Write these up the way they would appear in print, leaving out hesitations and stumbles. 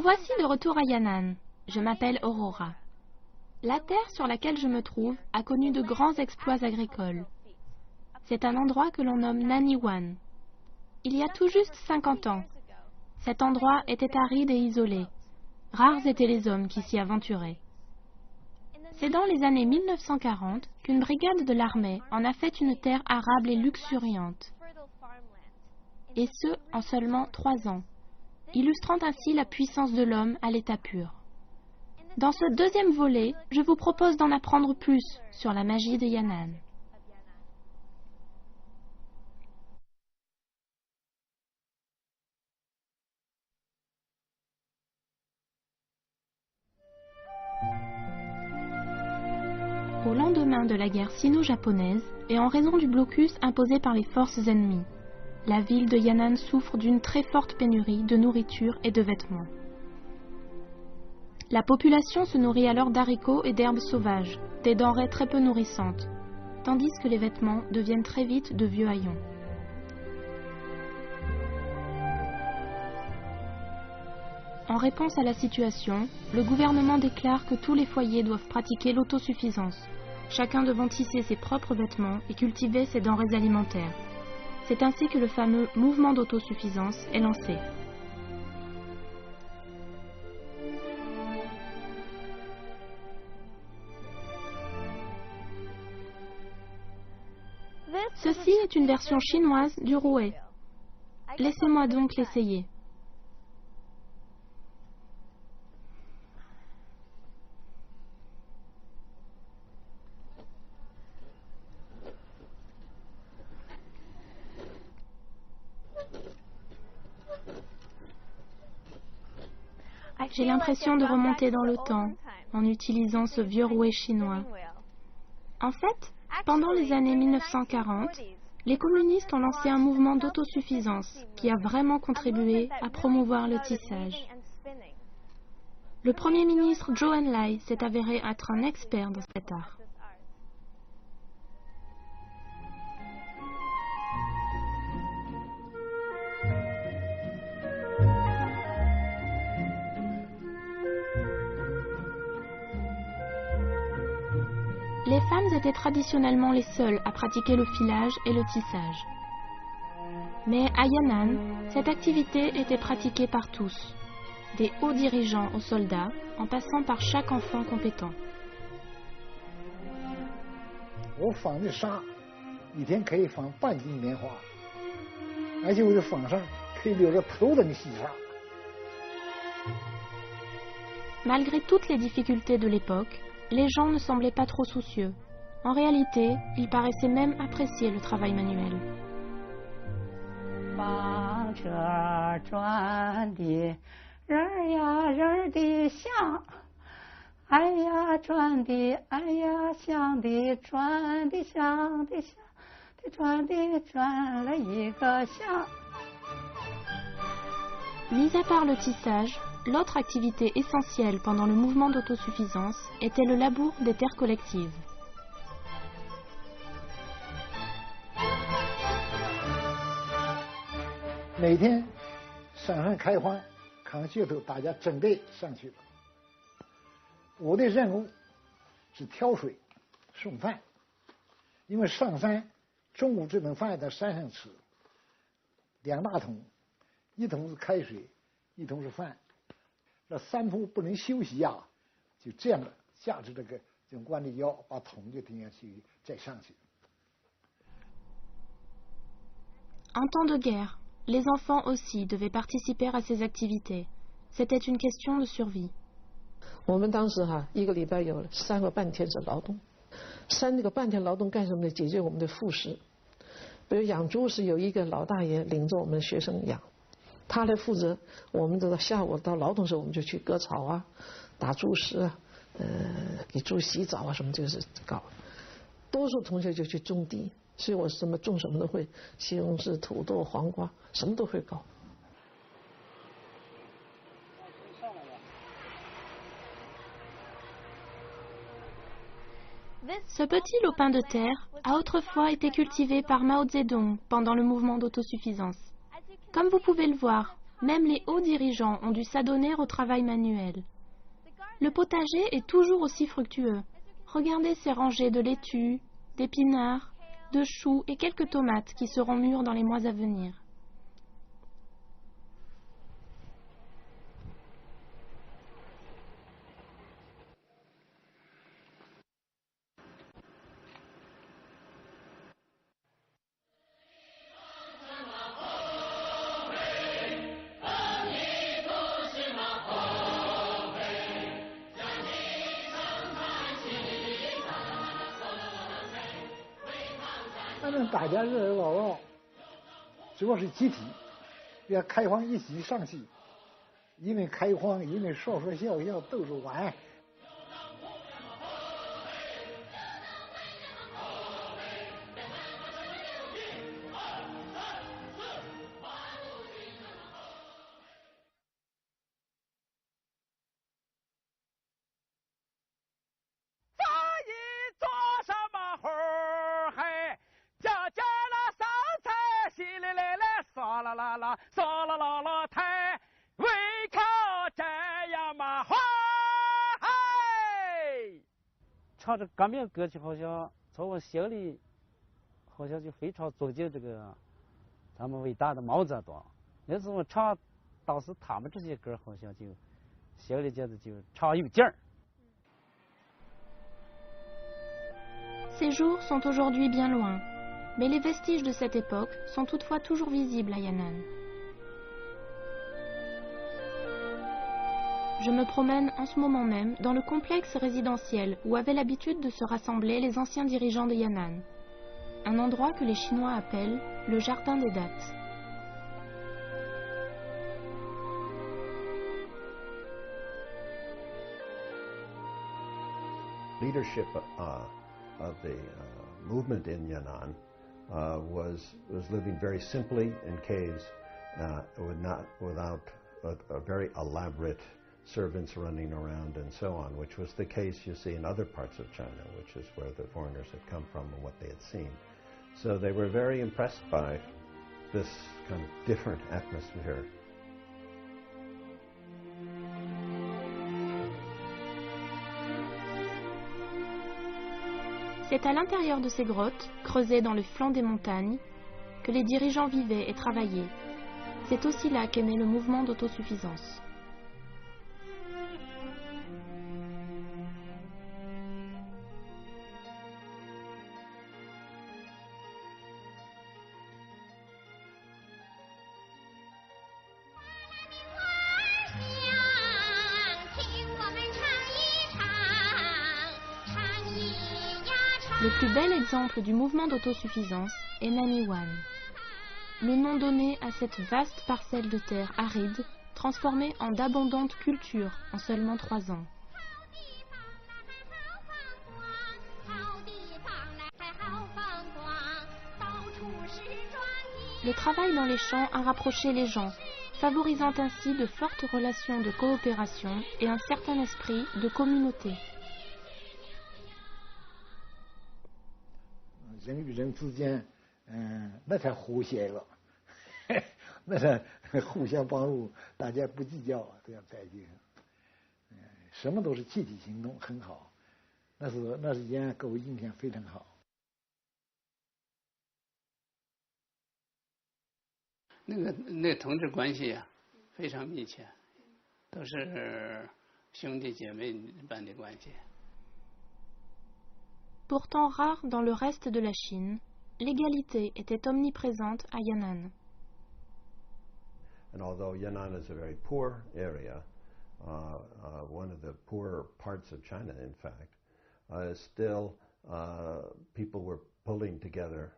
voici de retour à Yan'an. Je m'appelle Aurora. La terre sur laquelle je me trouve a connu de grands exploits agricoles. C'est un endroit que l'on nomme Naniwan. Il y a tout juste 50 ans, cet endroit était aride et isolé. Rares étaient les hommes qui s'y aventuraient. C'est dans les années 1940 qu'une brigade de l'armée en a fait une terre arable et luxuriante. Et ce, en seulement 3 ans, illustrant ainsi la puissance de l'homme à l'état pur. Dans ce deuxième volet, je vous propose d'en apprendre plus sur la magie de Yan'an. Au lendemain de la guerre sino-japonaise, et en raison du blocus imposé par les forces ennemies, la ville de Yan'an souffre d'une très forte pénurie de nourriture et de vêtements. La population se nourrit alors d'haricots et d'herbes sauvages, des denrées très peu nourrissantes, tandis que les vêtements deviennent très vite de vieux haillons. En réponse à la situation, le gouvernement déclare que tous les foyers doivent pratiquer l'autosuffisance, chacun devant tisser ses propres vêtements et cultiver ses denrées alimentaires. C'est ainsi que le fameux mouvement d'autosuffisance est lancé. Ceci est une version chinoise du rouet. Laissez-moi donc l'essayer. J'ai l'impression de remonter dans le temps en utilisant ce vieux rouet chinois. En fait, pendant les années 1940, les communistes ont lancé un mouvement d'autosuffisance qui a vraiment contribué à promouvoir le tissage. Le Premier ministre Zhou Enlai s'est avéré être un expert dans cet art. Les femmes étaient traditionnellement les seules à pratiquer le filage et le tissage. Mais à Yan'an, cette activité était pratiquée par tous, des hauts dirigeants aux soldats, en passant par chaque enfant compétent. 我纺的纱一天可以纺半斤棉花，而且我的纺上可以留着头等细纱。 Malgré toutes les difficultés de l'époque, les gens ne semblaient pas trop soucieux. En réalité, ils paraissaient même apprécier le travail manuel. 纺车转的人儿呀人儿的响，哎呀转的哎呀响的转的响的响的转的转了一个响。 Mis à part le tissage, l'autre activité essentielle pendant le mouvement d'autosuffisance était le labour des terres collectives. 每天山上开荒，扛镢头，大家整队上去了。我的任务是挑水、送饭，因为上山中午这顿饭在山上吃，2大桶，一桶是开水，一桶是饭。那3步不能休息呀，就这样架着这个弯着腰，把桶就停下去，再上去。 En temps de guerre, les enfants aussi devaient participer à ces activités. C'était une question de survie. 我们当时一个礼拜有3个半天的劳动，3个半天劳动干什么呢？解决我们的副食。比如养猪是有一个老大爷领着我们学生养，他来负责。我们到下午到劳动时候，我们就去割草啊，打猪食啊，给猪洗澡啊什么，就是搞。多数同学就去种地。 所以我什么种什么都会，西红柿、土豆、黄瓜，什么都会搞。Ce petit lopin de terre a autrefois été cultivé par Mao Zedong pendant le mouvement d'autosuffisance. Comme vous pouvez le voir, Même les hauts dirigeants ont dû s'adonner au travail manuel. Le potager est toujours aussi fructueux. Regardez ces rangées de laitues, d'épinards, de choux et quelques tomates qui seront mûres dans les mois à venir.反正大家热热闹闹，主要是集体，要开荒一起上去，因为开荒，因为说说笑笑，逗着玩。啦啦啦，嗦啦啦啦抬，为靠这样嘛花嗨。唱这革命歌曲，好像从我心里，好像就非常尊敬这个咱们伟大的毛泽东。那时候唱，当时他们这些歌，好像就心里觉得就唱有劲儿。Ces jours sont aujourd'hui bien loin, mais les vestiges de cette époque sont toutefois toujours visibles à Yan'an. Je me promène en ce moment même dans le complexe résidentiel où avaient l'habitude de se rassembler les anciens dirigeants de Yan'an, un endroit que les Chinois appellent le jardin des dattes. Leadership of the movement in Yan'an was living very simply in caves, without a very elaborate servants running around and so on, which was the case you see in other parts of China, which is where the foreigners had come from and what they had seen. So they were very impressed by this kind of different atmosphere. C'est à l'intérieur de ces grottes, creusées dans le flanc des montagnes, que les dirigeants vivaient et travaillaient. C'est aussi là qu'est né le mouvement d'autosuffisance. Le plus bel exemple du mouvement d'autosuffisance est Naniwan, le nom donné à cette vaste parcelle de terre aride, transformée en d'abondantes cultures en seulement 3 ans. Le travail dans les champs a rapproché les gens, favorisant ainsi de fortes relations de coopération et un certain esprit de communauté. 人与人之间，那才和谐了，那才互相帮助，大家不计较，这样在一起，什么都是集体行动，很好，那是延安给我印象非常好。那同志关系啊，非常密切，都是兄弟姐妹般的关系。 Pourtant rare dans le reste de la Chine, l'égalité était omniprésente à Yan'an. And although Yan'an is a very poor area, one of the poorer parts of China, in fact, still people were pulling together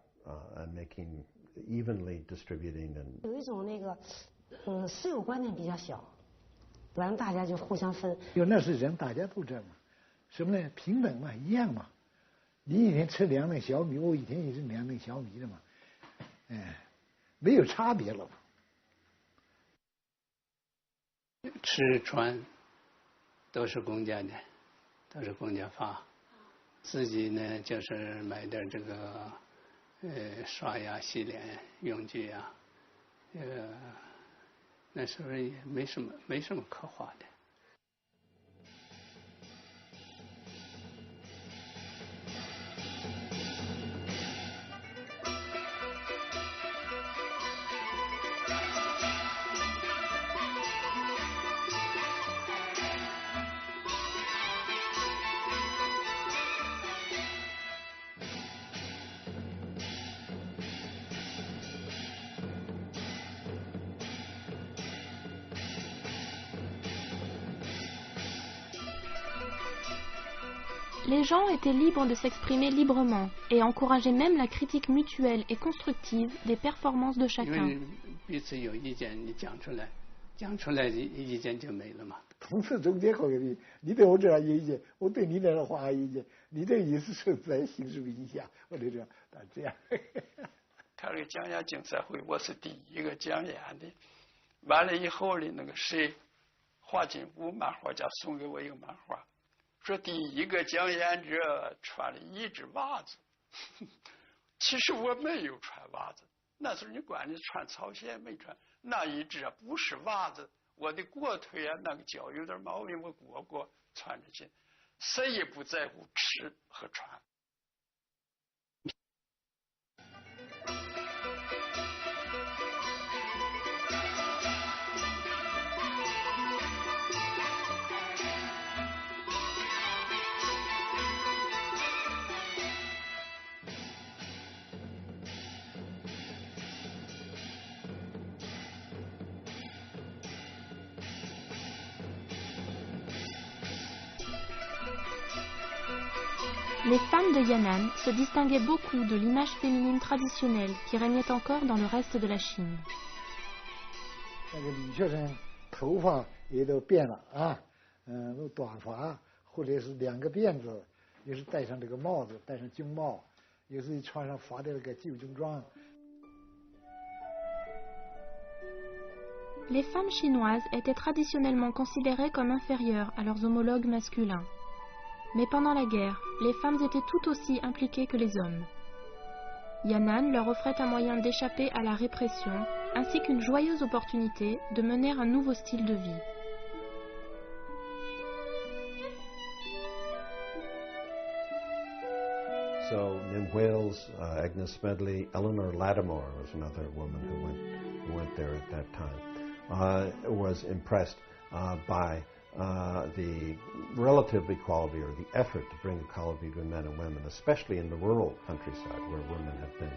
and making evenly distributing and. 有一种那个，私有观念比较小，完了大家就互相分。就那是人，大家都这样嘛，什么呢？平等嘛，一样嘛。 你一天吃2两小米，我一天也是2两小米的嘛，没有差别了。吃穿都是公家的，都是公家发，自己呢就是买点这个刷牙、洗脸用具啊，那时候也没什么可画的。Les gens étaient libres de s'exprimer librement et encourageaient même la critique mutuelle et constructive des performances de 因 chacun. 为彼此有意见，你讲出来意见就没了嘛。同事中间可以，你对我这样有意见，我对你那样话有意见，你的意思是在形式影响，我就这样，这样。他那个讲演竞赛会，我是第一个讲演的。完了以后呢，那个谁，华金武漫画家送给我一个漫画。说第一个讲演者穿了一只袜子，其实我没有穿袜子。那时候你管你穿草鞋没穿，那一只不是袜子，我的过腿啊那个脚有点毛病，我过穿着去，谁也不在乎吃和穿。Les femmes de Yan'an se distinguaient beaucoup de l'image féminine traditionnelle qui régnait encore dans le reste de la Chine. 那个女学生头发也都变了啊，短发或者是两个辫子，也是戴上这个帽子，戴上军帽，也是穿上发的那个旧军装。Les femmes chinoises étaient traditionnellement considérées comme inférieures à leurs homologues masculins. Mais pendant la guerre, les femmes étaient tout aussi impliquées que les hommes. Yan'an leur offrait un moyen d'échapper à la répression, ainsi qu'une joyeuse opportunité de mener un nouveau style de vie. So in Wales, Agnes Smedley, Eleanor Lattimore was another woman who went there at that time, was impressed by the relative equality or the effort to bring equality to men and women, especially in the rural countryside where women have been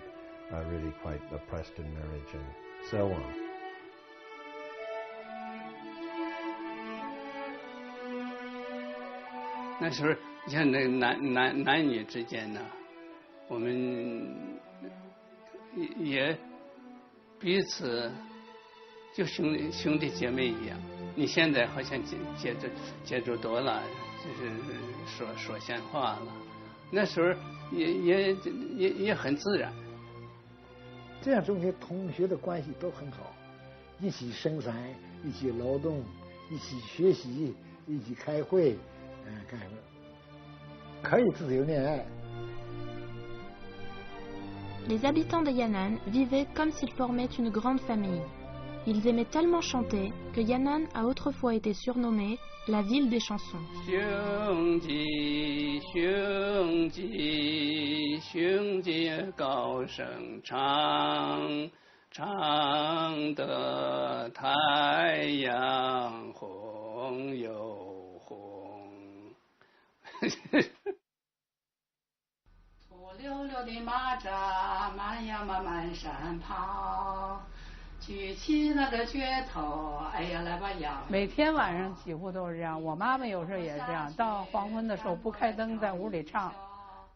really quite oppressed in marriage and so on. 那时候你看那男女之间呢，我们也彼此就兄弟姐妹一样。你现在好像接触多了，就是说闲话了。那时候也很自然。这样中间同学的关系都很好，一起生产，一起劳动，一起学习，一起开会，干什么？可以自由恋爱。Les habitants de Yan'an vivaient comme s'ils formaient une grande famille. Ils aimaient tellement chanter que Yan'an a autrefois été surnommée la ville des chansons. 兄弟，兄弟，兄弟高声唱，唱得太阳红又红。土溜溜的马扎，慢呀慢满山跑。举起那个镢头，哎呀来把羊。每天晚上几乎都是这样，我妈妈有时候也是这样，到黄昏的时候不开灯，在屋里唱，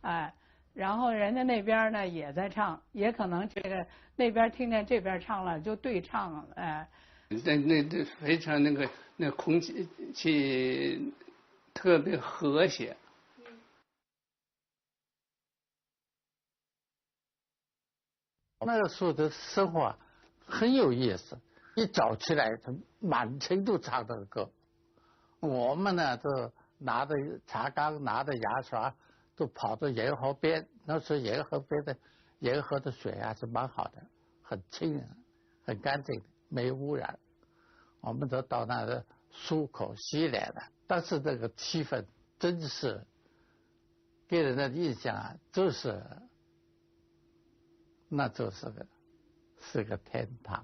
哎，然后人家那边呢也在唱，也可能这个那边听见这边唱了就对唱了，哎。那非常那空气特别和谐。那个时候的生活很有意思，一早起来他满城都唱这个歌，我们呢就拿着茶缸拿着牙刷都跑到沿河边，那时候沿河的水啊是蛮好的，很清很干净的，没有污染，我们都到那的漱口洗脸了。但是这个气氛真是给人的印象啊，那是个天堂。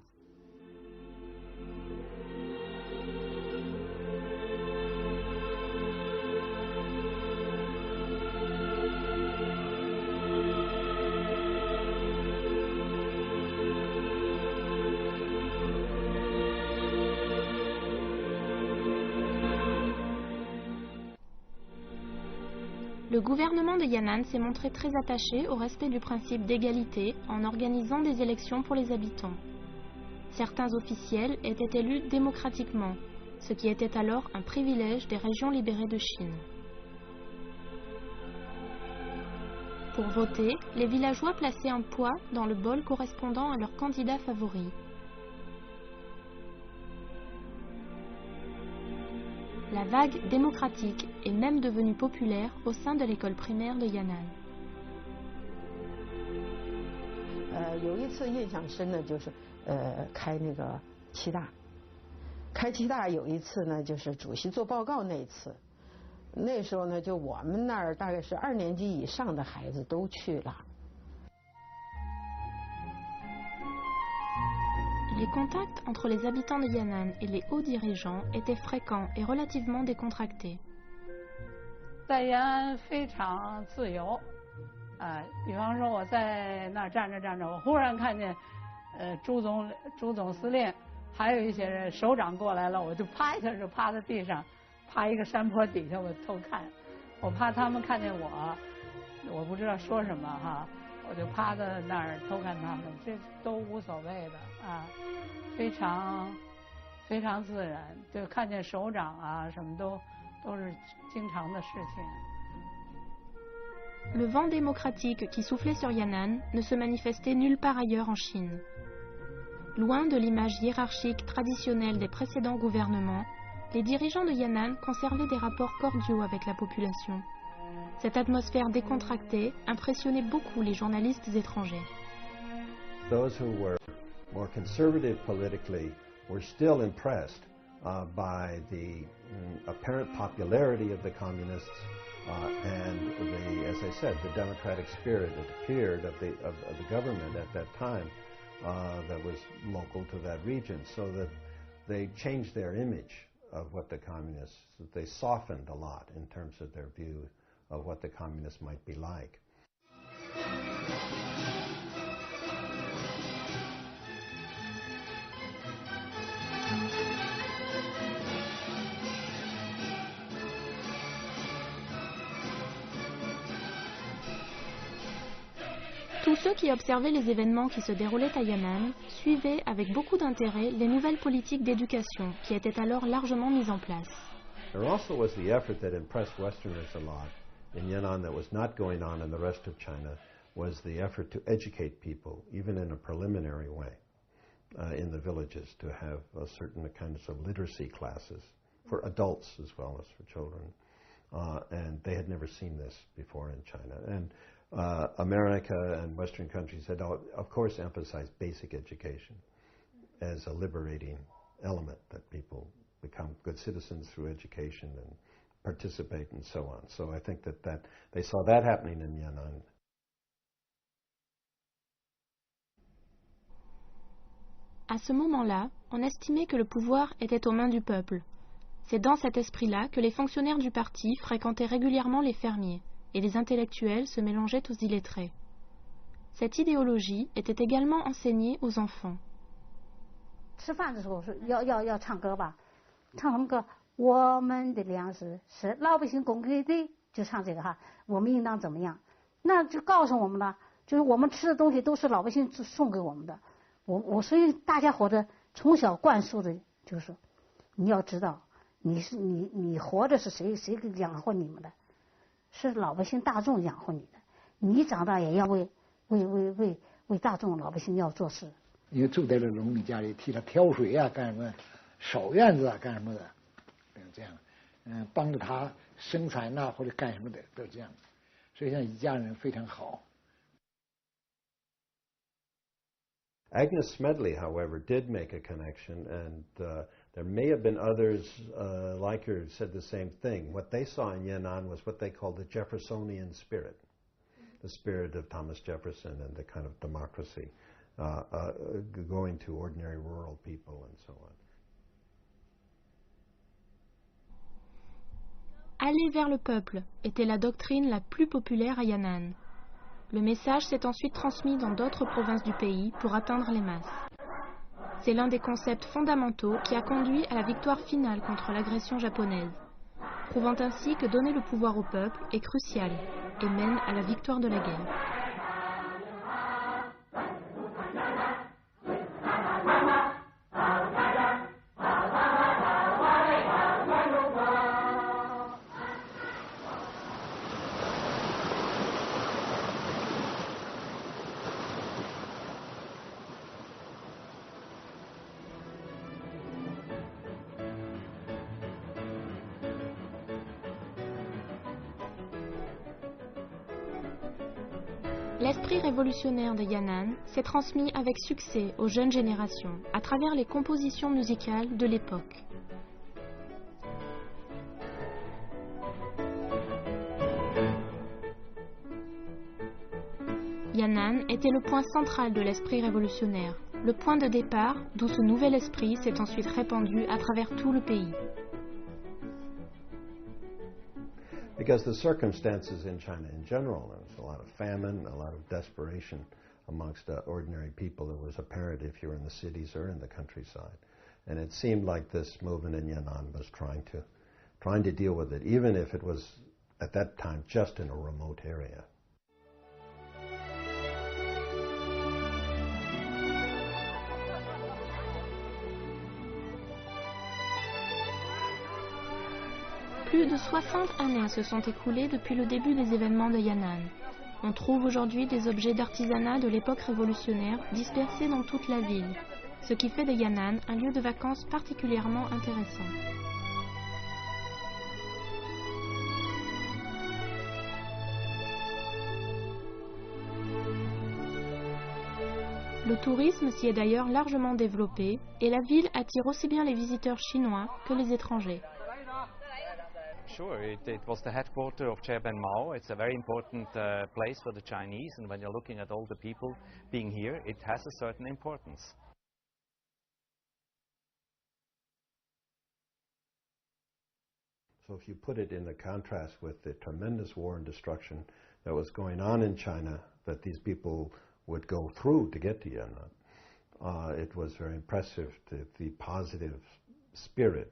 Le gouvernement de Yan'an s'est montré très attaché au respect du principe d'égalité en organisant des élections pour les habitants. Certains officiels étaient élus démocratiquement, ce qui était alors un privilège des régions libérées de Chine. Pour voter, les villageois plaçaient un poids dans le bol correspondant à leur candidat favori. La vague démocratique est même devenue populaire au sein de l'école primaire de Yan'an. 有一次印象深的就是开那个七大，开七大有一次呢就是主席做报告那一次，那时候呢就我们那儿大概是2年级以上的孩子都去了。Les contacts entre les habitants de Yan'an et les hauts dirigeants étaient fréquents et relativement décontractés. 在延安非常自由，比方说我在那儿站着，我忽然看见，朱总司令，还有一些人首长过来了，我就啪一下就趴在地上，趴一个山坡底下我偷看，我怕他们看见我不知道说什么哈。我就趴在那儿偷看他们，这都无所谓的啊，非常自然，就看见首长啊什么都是经常的事情。Le vent démocratique qui soufflait sur Yan'an ne se manifestait nulle part ailleurs en Chine. Loin de l'image hiérarchique traditionnelle des précédents gouvernements, les dirigeants de Yan'an conservaient des rapports cordiaux avec la population. Cette atmosphère décontractée impressionnait beaucoup les journalistes étrangers. Those who were more conservative politically were still impressed by the apparent popularity of the communists and as I said, the democratic spirit that appeared of the government at that time that was local to that region, so that they changed their image of what the communists, they softened a lot in terms of their view of what the communists might be like. Tous ceux qui observaient les événements qui se déroulaient à Yan'an suivaient avec beaucoup d'intérêt les nouvelles politiques d'éducation qui étaient alors largement mises en place. There also was the effort that impressed Westerners a lot in Yan'an that was not going on in the rest of China, was the effort to educate people, even in a preliminary way, in the villages, to have certain kinds of literacy classes for adults as well as for children. And they had never seen this before in China. And America and Western countries had, of course, emphasized basic education as a liberating element, that people become good citizens through education and participate and so on. So I think that they saw that happening in Yan'an. À ce moment-là, on estimait que le pouvoir était aux mains du peuple. C'est dans cet esprit-là que les fonctionnaires du parti fréquentaient régulièrement les fermiers et les intellectuels se mélangeaient aux illettrés. Cette idéologie était également enseignée aux enfants. 吃饭的时候是要唱歌吧，唱什么歌？我们的粮食是老百姓供给的，就唱这个哈。我们应当怎么样？那就告诉我们了，就是我们吃的东西都是老百姓送给我们的。所以大家伙着从小灌输的就是，你要知道，你活着是谁养活你们的？是老百姓大众养活你的。你长大也要为大众老百姓要做事。因为住在这农民家里，替他挑水啊，干什么？扫院子啊，干什么的？这样，帮着他生产呐，或者干什么的，都这样。所以像一家人非常好。Agnes Smedley, however, did make a connection, and There may have been others, like her, who said the same thing. What they saw in Yan'an was what they called the Jeffersonian spirit, the spirit of Thomas Jefferson and the kind of democracy going to ordinary rural people and so on. Aller vers le peuple était la doctrine la plus populaire à Yan'an. Le message s'est ensuite transmis dans d'autres provinces du pays pour atteindre les masses. C'est l'un des concepts fondamentaux qui a conduit à la victoire finale contre l'agression japonaise, prouvant ainsi que donner le pouvoir au peuple est crucial et mène à la victoire de la guerre. L'esprit révolutionnaire de Yan'an s'est transmis avec succès aux jeunes générations à travers les compositions musicales de l'époque. Yan'an était le point central de l'esprit révolutionnaire, le point de départ d'où ce nouvel esprit s'est ensuite répandu à travers tout le pays. Because the circumstances in China in general, there was a lot of famine, a lot of desperation amongst ordinary people. It was apparent if you were in the cities or in the countryside. And it seemed like this movement in Yan'an was trying to deal with it, even if it was at that time just in a remote area. Plus de 60 années se sont écoulées depuis le début des événements de Yan'an. On trouve aujourd'hui des objets d'artisanat de l'époque révolutionnaire dispersés dans toute la ville, ce qui fait de Yan'an un lieu de vacances particulièrement intéressant. Le tourisme s'y est d'ailleurs largement développé et la ville attire aussi bien les visiteurs chinois que les étrangers. Sure, it was the headquarters of Chairman Mao. It's a very important place for the Chinese, and when you're looking at all the people being here, it has a certain importance. So if you put it in the contrast with the tremendous war and destruction that was going on in China, that these people would go through to get to Yan'an, it was very impressive, the positive spirit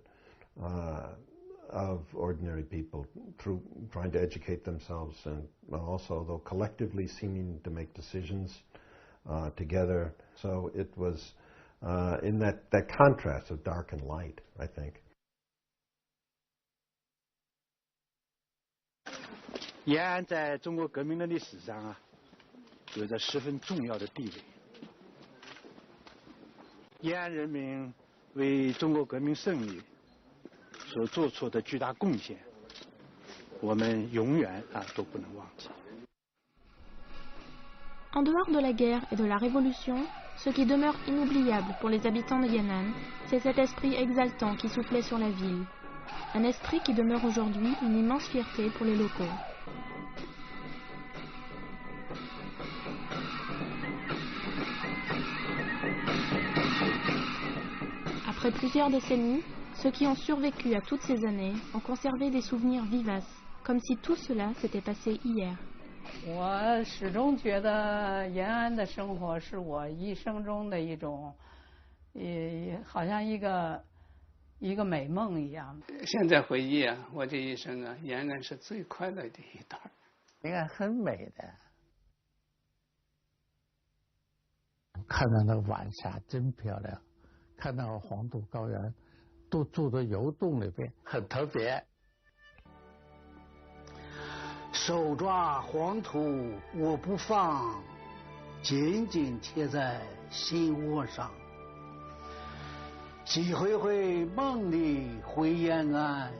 of ordinary people through trying to educate themselves and also, though collectively seeming to make decisions together. So it was in that contrast of dark and light, I think. 延安在中国革命的历史上啊，有着十分重要的地位。延安人民为中国革命胜利所做出的巨大贡献，我们永远都不能忘记。En dehors de la guerre et de la révolution, ce qui demeure inoubliable pour les habitants de Yan'an, c'est cet esprit exaltant qui soufflait sur la ville. Un esprit qui demeure aujourd'hui une immense fierté pour les locaux. Après plusieurs décennies, ceux qui ont survécu à toutes ces années ont conservé des souvenirs vivaces, comme si tout cela s'était passé hier. 我始终觉得延安的生活是我一生中的一种，好像一个美梦一样。现在回忆啊，我这一生啊，延安是最快乐的一段。应该很美的。看到那个晚霞真漂亮，看到黄土高原，都住在窑洞里边，很特别。手抓黄土我不放，紧紧贴在心窝上。几回回梦里回延安，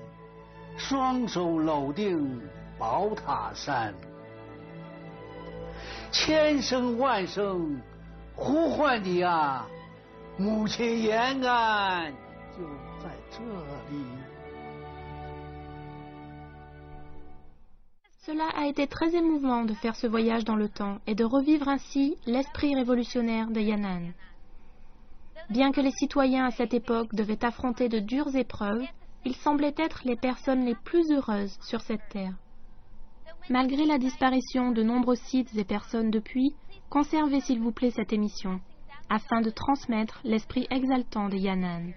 双手搂定宝塔山。千声万声呼唤你啊，母亲延安就在这里。 Cela a été très émouvant de faire ce voyage dans le temps et de revivre ainsi l'esprit révolutionnaire de Yan'an. Bien que les citoyens à cette époque devaient affronter de dures épreuves, ils semblaient être les personnes les plus heureuses sur cette terre. Malgré la disparition de nombreux sites et personnes depuis, conservez s'il vous plaît cette émission, afin de transmettre l'esprit exaltant de Yan'an.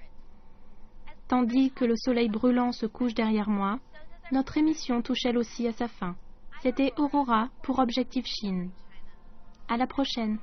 Tandis que le soleil brûlant se couche derrière moi, notre émission touche elle aussi à sa fin. C'était Aurora pour Objectif Chine. À la prochaine.